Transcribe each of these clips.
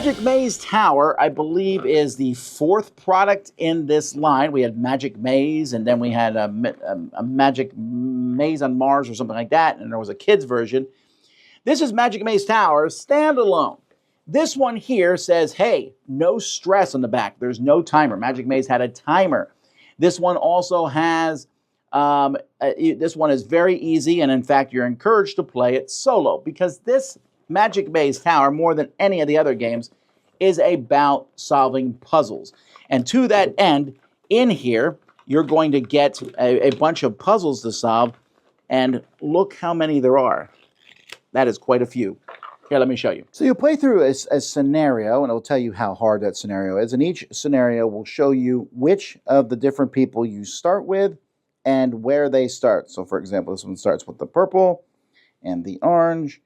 Magic Maze Tower, I believe, is the fourth product in this line. We had Magic Maze, and then we had a Magic Maze on Mars or something like that, and there was a kids version. This is Magic Maze Tower standalone. This one here says, hey, no stress on the back. There's no timer. Magic Maze had a timer. This one also has, this one is very easy, and in fact, you're encouraged to play it solo, because this Magic Maze Tower, more than any of the other games, is about solving puzzles. And to that end, in here, you're going to get a bunch of puzzles to solve, and look how many there are. That is quite a few. Here, let me show you. So you play through a scenario, and it'll tell you how hard that scenario is, and each scenario will show you which of the different people you start with and where they start. So, for example, this one starts with the purple and the orange,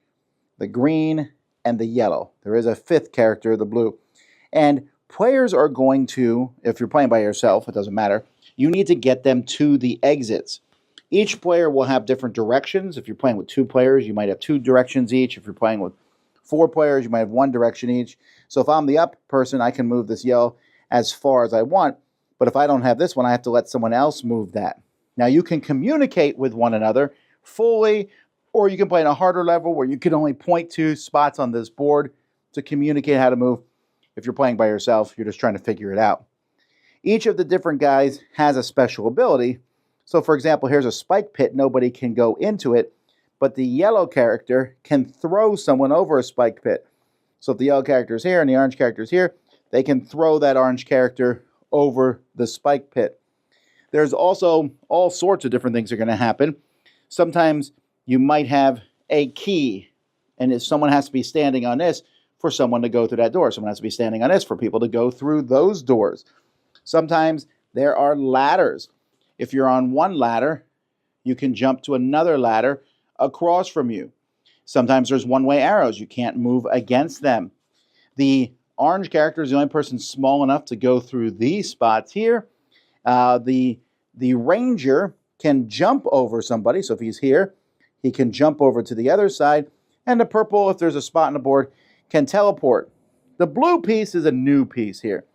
the green, and the yellow. There is a fifth character, the blue. And players are going to, if you're playing by yourself, it doesn't matter, you need to get them to the exits. Each player will have different directions. If you're playing with 2 players, you might have 2 directions each. If you're playing with 4 players, you might have 1 direction each. So if I'm the up person, I can move this yellow as far as I want. But if I don't have this one, I have to let someone else move that. Now, you can communicate with one another fully, or you can play in a harder level where you can only point to spots on this board to communicate how to move. If you're playing by yourself, you're just trying to figure it out. Each of the different guys has a special ability. So, for example, here's a spike pit. Nobody can go into it, but the yellow character can throw someone over a spike pit. So if the yellow character is here and the orange character is here, they can throw that orange character over the spike pit. There's also all sorts of different things that are going to happen. Sometimes you might have a key, and if someone has to be standing on this for someone to go through that door. Someone has to be standing on this for people to go through those doors. Sometimes there are ladders. If you're on one ladder, you can jump to another ladder across from you. Sometimes there's one-way arrows. You can't move against them. The orange character is the only person small enough to go through these spots here. The ranger can jump over somebody. So if he's here, he can jump over to the other side. And the purple, if there's a spot on the board, can teleport. The blue piece is a new piece here.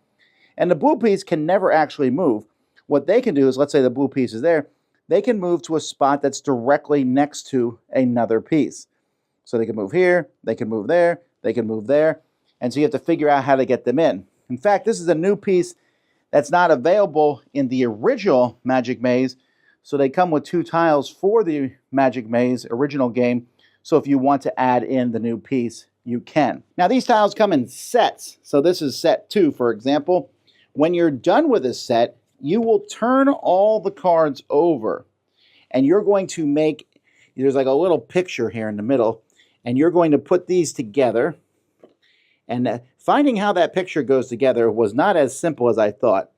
And the blue piece can never actually move. What they can do is, let's say the blue piece is there, they can move to a spot that's directly next to another piece. So they can move here, they can move there, they can move there. And so you have to figure out how to get them in. In fact, this is a new piece that's not available in the original Magic Maze. So they come with 2 tiles for the Magic Maze original game. So if you want to add in the new piece, you can. Now these tiles come in sets. So this is set 2, for example. When you're done with this set, you will turn all the cards over. And you're going to make, there's like a little picture here in the middle. And you're going to put these together. And finding how that picture goes together was not as simple as I thought.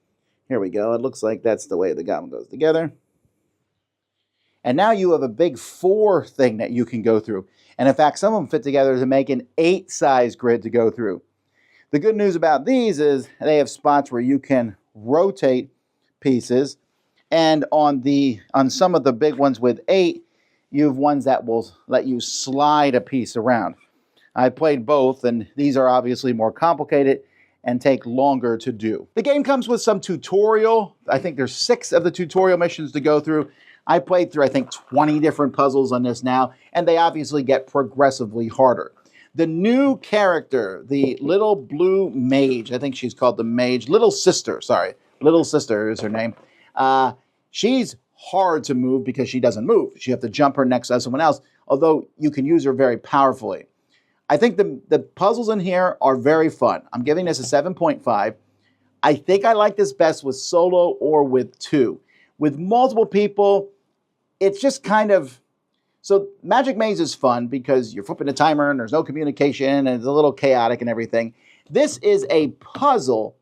Here we go. It looks like that's the way the goblin goes together. And now you have a big 4 thing that you can go through. And in fact, some of them fit together to make an 8 size grid to go through. The good news about these is they have spots where you can rotate pieces. And on some of the big ones with 8, you have ones that will let you slide a piece around. I played both, and these are obviously more complicated and take longer to do. The game comes with some tutorial. I think there's 6 of the tutorial missions to go through. I played through, I think, 20 different puzzles on this now, and they obviously get progressively harder. The new character, the little blue mage, I think she's called the mage, Little Sister, sorry. Little Sister is her name. She's hard to move because she doesn't move. You have to jump her next to someone else, although you can use her very powerfully. I think the puzzles in here are very fun. I'm giving this a 7.5. I think I like this best with solo or with 2. With multiple people, it's just kind of... So Magic Maze is fun because you're flipping a timer and there's no communication and it's a little chaotic and everything. This is a puzzle.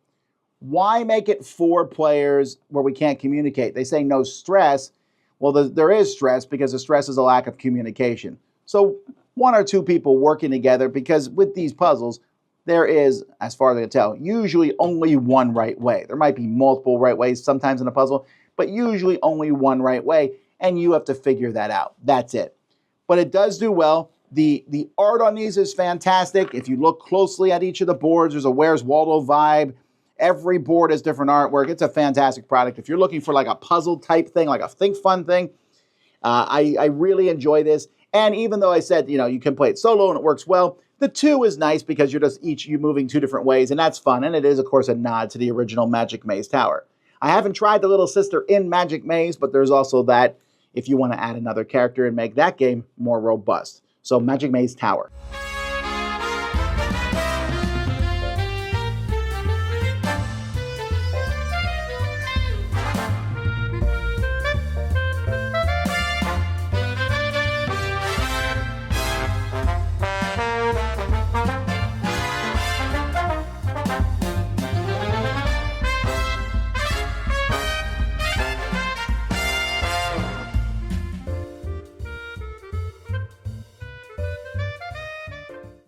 Why make it 4 players where we can't communicate? They say no stress. Well, there is stress because the stress is a lack of communication. So 1 or 2 people working together, because with these puzzles, there is, as far as I can tell, usually only one right way. There might be multiple right ways sometimes in a puzzle, but usually only one right way, and you have to figure that out. That's it. But it does do well. The art on these is fantastic. If you look closely at each of the boards, there's a Where's Waldo vibe. Every board has different artwork. It's a fantastic product. If you're looking for like a puzzle type thing, like a think fun thing, I really enjoy this. And even though I said, you can play it solo and it works well, the 2 is nice because you're just you moving 2 different ways, and that's fun. And it is, of course, a nod to the original Magic Maze Tower. I haven't tried the little sister in Magic Maze, but there's also that if you want to add another character and make that game more robust. So Magic Maze Tower.